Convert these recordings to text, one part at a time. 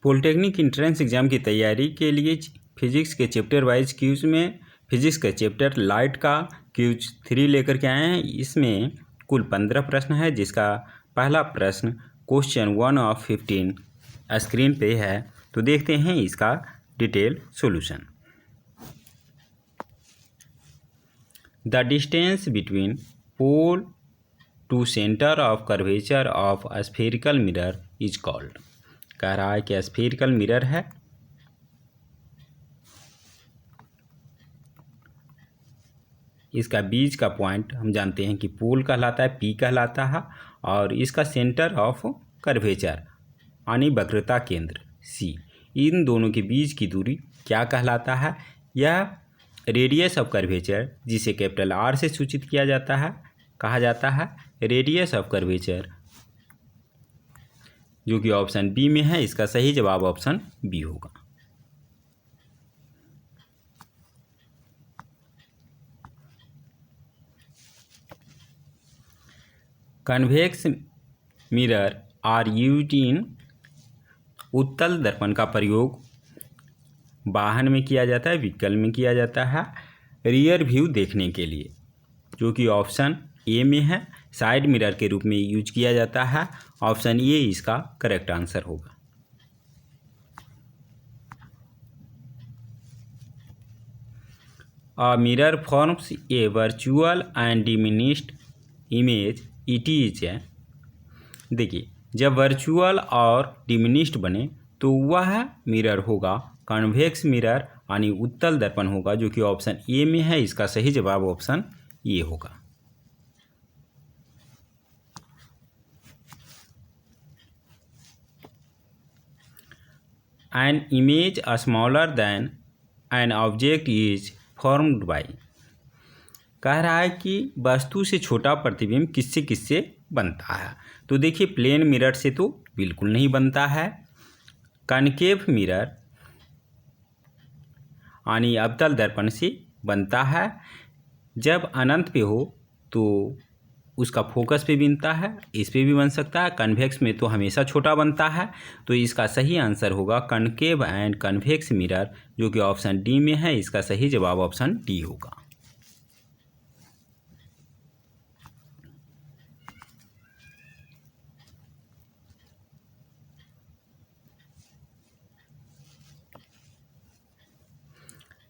Polytechnic entrance exam की तैयारी के लिए फिजिक्स के चैप्टर वाइज क्यूज में फिजिक्स का चैप्टर लाइट का क्यूज 3 लेकर के आए हैं। इसमें कुल 15 प्रश्न है, जिसका पहला प्रश्न क्वेश्चन 1 ऑफ 15 स्क्रीन पे है। तो देखते हैं इसका detail solution. The distance between pole to centre of curvature of spherical mirror is called. कह रहा है कि स्फेरिकल मिरर है, इसका बीच का पॉइंट हम जानते हैं कि पोल कहलाता है, पी कहलाता है, और इसका सेंटर ऑफ कर्वेचर यानी वक्रता केंद्र सी। इन दोनों के बीच की दूरी क्या कहलाता है? यह रेडियस ऑफ कर्वेचर, जिसे कैपिटल आर से सूचित किया जाता है, कहा जाता है रेडियस ऑफ कर्वेचर, जो कि ऑप्शन बी में है। इसका सही जवाब ऑप्शन बी होगा। Convex mirror are used in. उत्तल दर्पण का प्रयोग वाहन में किया जाता है, व्हीकल में किया जाता है रियर व्यू देखने के लिए, जो कि ऑप्शन ए में है। साइड मिरर के रूप में यूज किया जाता है, ऑप्शन ए इसका करेक्ट आंसर होगा। A mirror forms a virtual and diminished image. It is a, देखिए, जब वर्चुअल और डिमिनिश्ड बने तो वह मिरर होगा कन्वेक्स मिरर यानी उत्तल दर्पण होगा, जो कि ऑप्शन ए में है। इसका सही जवाब ऑप्शन ए होगा। An image smaller than an object is formed by। कह रहा है कि वस्तु से छोटा प्रतिबिंब किससे किससे बनता है। तो देखिए, प्लेन मिरर से तो बिल्कुल नहीं बनता है। कनकेव मिरर यानी अवतल दर्पण से बनता है। जब अनंत पे हो तो उसका फोकस पे बनता है, इस पे भी बन सकता है। कन्वेक्स में तो हमेशा छोटा बनता है। तो इसका सही आंसर होगा कनकेव एंड कन्वेक्स मिरर, जो कि ऑप्शन डी में है। इसका सही जवाब ऑप्शन डी होगा।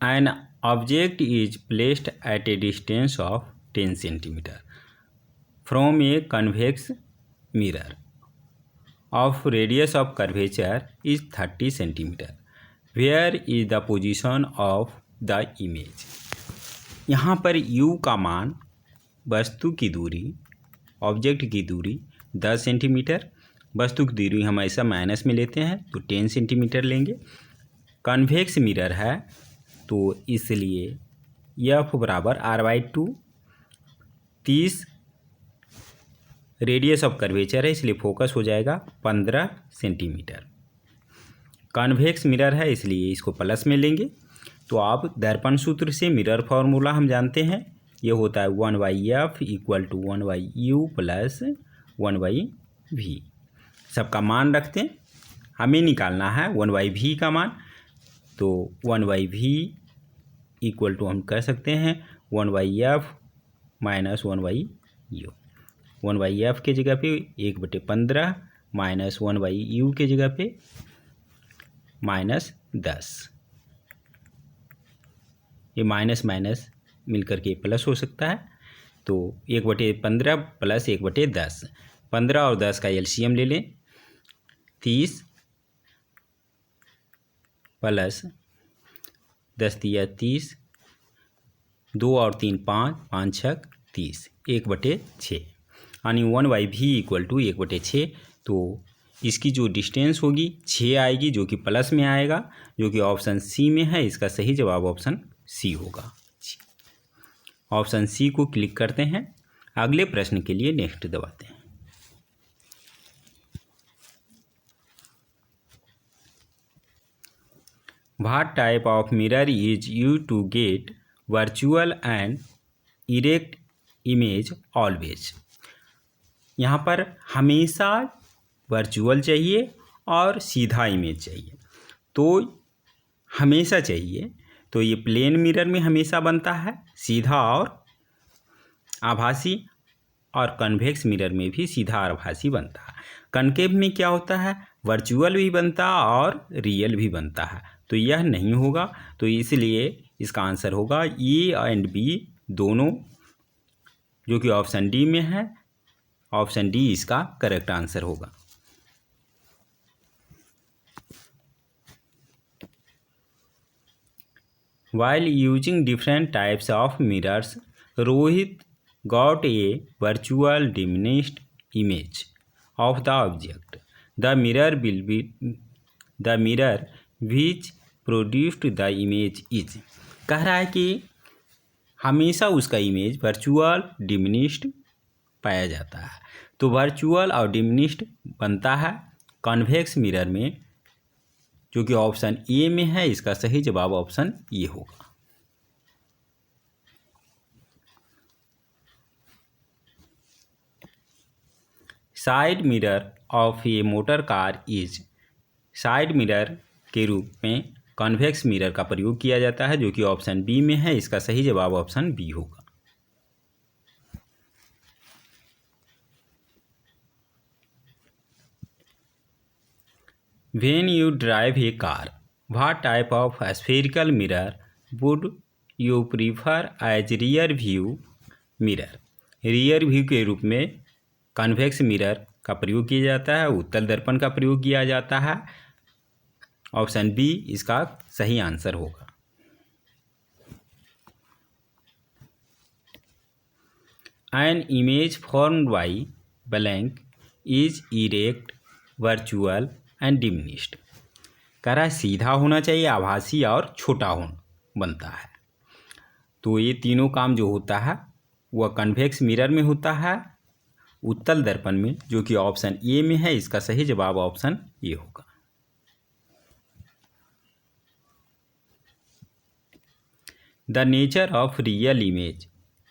An object is placed at a distance of 10 centimeter from a convex mirror of radius of curvature is 30 centimeter. Where is the position of the image? यहाँ पर u का मान, वस्तु की दूरी, ऑब्जेक्ट की दूरी 10 सेंटीमीटर, वस्तु की दूरी हम ऐसा माइनस में लेते हैं तो 10 सेंटीमीटर लेंगे। कन्वेक्स मिरर है तो इसलिए एफ बराबर r/2, 30 रेडियस ऑफ कर्वेचर है, इसलिए फोकस हो जाएगा 15 सेंटीमीटर। कन्वेक्स मिरर है इसलिए इसको प्लस में लेंगे। तो आप दर्पण सूत्र से मिरर फार्मूला हम जानते हैं, ये होता है 1/f = 1/u + 1/v। सबका मान रखते हैं, हमें निकालना है 1/v का मान। तो 1/v = हम कह सकते हैं 1/f - 1/u। 1/f के जगह पे 1/15 माइनस 1/u के जगह पे -10। ये माइनस माइनस मिलकर के प्लस हो सकता है। तो 1/15 + 1/10, 15 और 10 का एलसीएम ले लें, 30 + 10 × 30, 2 और 3 5, 5 × 6 30, 1/6 यानी 1/v = 1/6। तो इसकी जो डिस्टेंस होगी 6 आएगी, जो कि प्लस में आएगा, जो कि ऑप्शन सी में है। इसका सही जवाब ऑप्शन सी होगा। ऑप्शन सी को क्लिक करते हैं। अगले प्रश्न के लिए नेक्स्ट दबाते हैं। What type of mirror is used to get virtual and erect image always? यहाँ पर हमेशा वर्चुअल चाहिए और सीधा इमेज चाहिए, तो हमेशा चाहिए। तो ये प्लेन मिरर में हमेशा बनता है सीधा और आभासी, और कन्वेक्स मिरर में भी सीधा और आभासी बनता है। कनकेव में क्या होता है, वर्चुअल भी बनता है और रियल भी बनता है, तो यह नहीं होगा। तो इसलिए इसका आंसर होगा ए एंड बी दोनों, जो कि ऑप्शन डी में है। ऑप्शन डी इसका करेक्ट आंसर होगा। While using different types of mirrors, Rohit got a virtual diminished image of the object. The mirror which produced the image is, कह रहा है कि हमेशा उसका इमेज वर्चुअल डिमिनिश्ड पाया जाता है। तो वर्चुअल और डिमिनिश्ड बनता है कॉन्वेक्स मिरर में, जो कि ऑप्शन ए में है। इसका सही जवाब ऑप्शन ए होगा। Side mirror of A motor car is, side mirror के रूप में कॉन्वेक्स मिरर का प्रयोग किया जाता है, जो कि ऑप्शन बी में है। इसका सही जवाब ऑप्शन बी होगा। When you drive a car, what type of spherical mirror would you prefer as rear view mirror? Rear view के रूप में कन्वेक्स मिरर का प्रयोग किया जाता है, उत्तल दर्पण का प्रयोग किया जाता है। ऑप्शन बी इसका सही आंसर होगा। An image formed by blank is erect, virtual and diminished. कह रहा है सीधा होना चाहिए, आभासी और छोटा बनता है। तो ये तीनों काम जो होता है वह कन्वेक्स मिरर में होता है, उत्तल दर्पण में, जो कि ऑप्शन ए में है। इसका सही जवाब ऑप्शन ए होगा। The nature of real image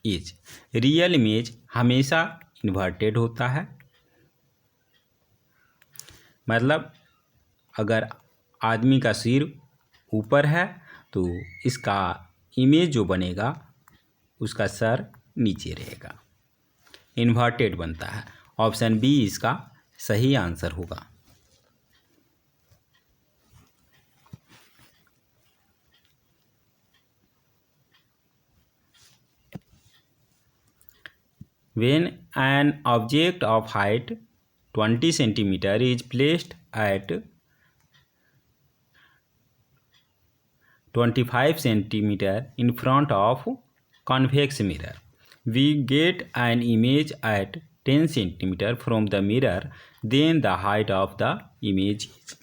is, real image हमेशा इन्वर्टेड होता है। मतलब अगर आदमी का सिर ऊपर है तो इसका इमेज जो बनेगा उसका सर नीचे रहेगा, इन्वर्टेड बनता है। ऑप्शन बी इसका सही आंसर होगा। When an object of height 20 centimeter is placed at 25 centimeter in front of convex mirror, we get an image at 10 centimeter from the mirror, then the height of the image is.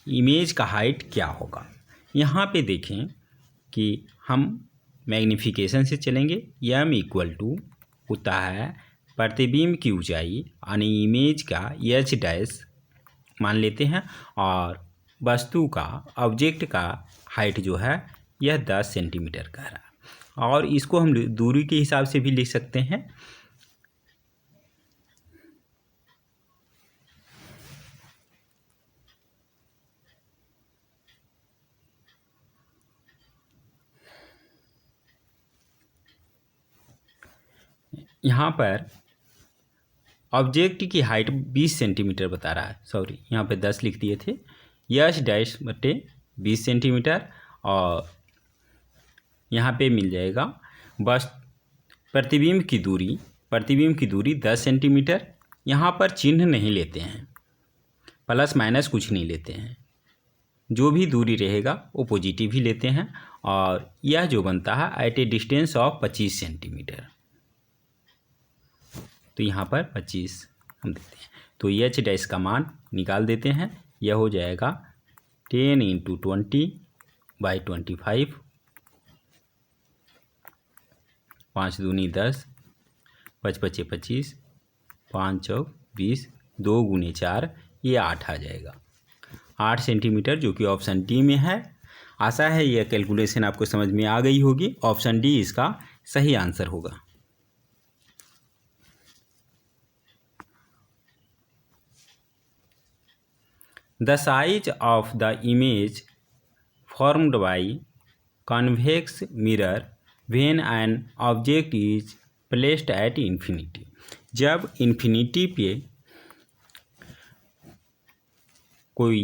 Image का height क्या होगा? यहाँ पे देखें कि हम magnification से चलेंगे। m इक्वल टू होता है प्रतिबिंब की ऊंचाई यानी इमेज का h डैश मान लेते हैं, और वस्तु का ऑब्जेक्ट का हाइट जो है यह 10 सेंटीमीटर का रहा, और इसको हम दूरी के हिसाब से भी लिख सकते हैं। यहाँ पर ऑब्जेक्ट की हाइट 20 सेंटीमीटर बता रहा है, सॉरी यहाँ पे 10 लिख दिए थे। यश डैश बटे 20 सेंटीमीटर, और यहाँ पे मिल जाएगा बस प्रतिबिंब की दूरी 10 सेंटीमीटर। यहाँ पर चिन्ह नहीं लेते हैं, प्लस माइनस कुछ नहीं लेते हैं, जो भी दूरी रहेगा वो पॉजिटिव ही लेते हैं, और यह जो बनता है at a distance of 25 centimetre. तो यहाँ पर 25 हम देते हैं, तो एच डैश का मान निकाल देते हैं। यह हो जाएगा 10 × 20/25, 5 दूनी 10, 5 पचे 25, 5 चौक 20, 2 × 4 ये 8 आ जाएगा, 8 सेंटीमीटर, जो कि ऑप्शन डी में है। आशा है यह कैलकुलेशन आपको समझ में आ गई होगी। ऑप्शन डी इसका सही आंसर होगा। The size of the image formed by convex mirror when an object is placed at infinity। जब इन्फिनिटी पे कोई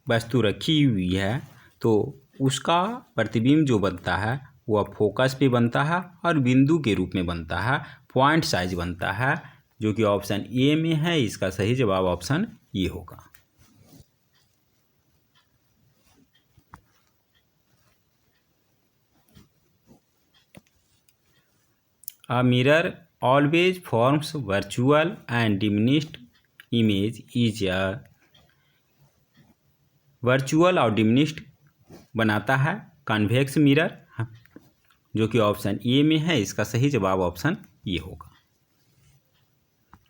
वस्तु रखी हुई है तो उसका प्रतिबिंब जो बनता है वह फोकस पे बनता है और बिंदु के रूप में बनता है, पॉइंट साइज बनता है, जो कि ऑप्शन ए में है। इसका सही जवाब ऑप्शन ए होगा। A mirror always forms virtual and diminished image is a virtual और डिमिनिश्ड बनाता है कन्वेक्स मिरर, जो कि ऑप्शन ए में है। इसका सही जवाब ऑप्शन ए होगा।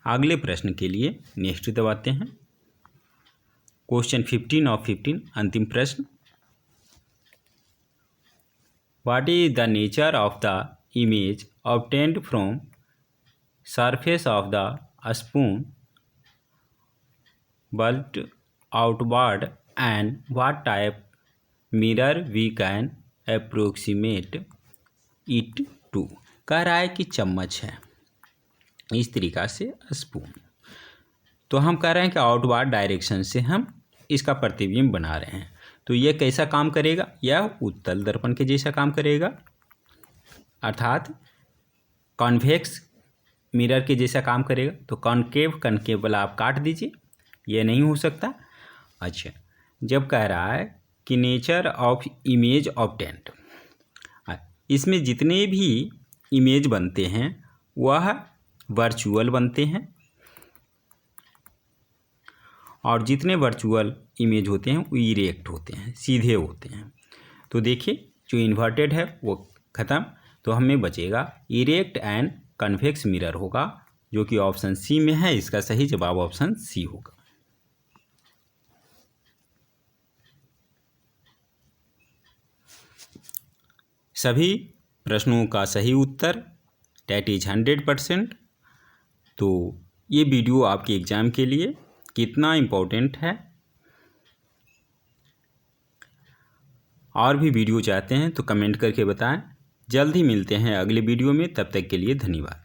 अगले प्रश्न के लिए नेक्स्ट दबाते हैं। क्वेश्चन 15 ऑफ 15 अंतिम प्रश्न। What is the nature of the image obtained from surface of the spoon bulged outward and what type mirror we can approximate it to। कह रहा है कि चम्मच है इस तरीक़ा से स्पून, तो हम कह रहे हैं कि आउटवर्ड डायरेक्शन से हम इसका प्रतिबिंब बना रहे हैं। तो ये कैसा काम करेगा? यह उत्तल दर्पण के जैसा काम करेगा, अर्थात कॉन्वेक्स मिरर के जैसा काम करेगा। तो कॉन्केव कनकेव वाला आप काट दीजिए, ये नहीं हो सकता। अच्छा, जब कह रहा है कि नेचर ऑफ इमेज ऑब्टेन्ड, इसमें जितने भी इमेज बनते हैं वह वर्चुअल बनते हैं और जितने वर्चुअल इमेज होते हैं वो इरेक्ट होते हैं, सीधे होते हैं। तो देखिए जो इन्वर्टेड है वो ख़त्म, तो हमें बचेगा इरेक्ट एंड कन्वेक्स मिरर होगा, जो कि ऑप्शन सी में है। इसका सही जवाब ऑप्शन सी होगा। सभी प्रश्नों का सही उत्तर डेट इज 100%। तो ये वीडियो आपके एग्ज़ाम के लिए कितना इम्पोर्टेंट है, और भी वीडियो चाहते हैं तो कमेंट करके बताएं। जल्द ही मिलते हैं अगले वीडियो में, तब तक के लिए धन्यवाद।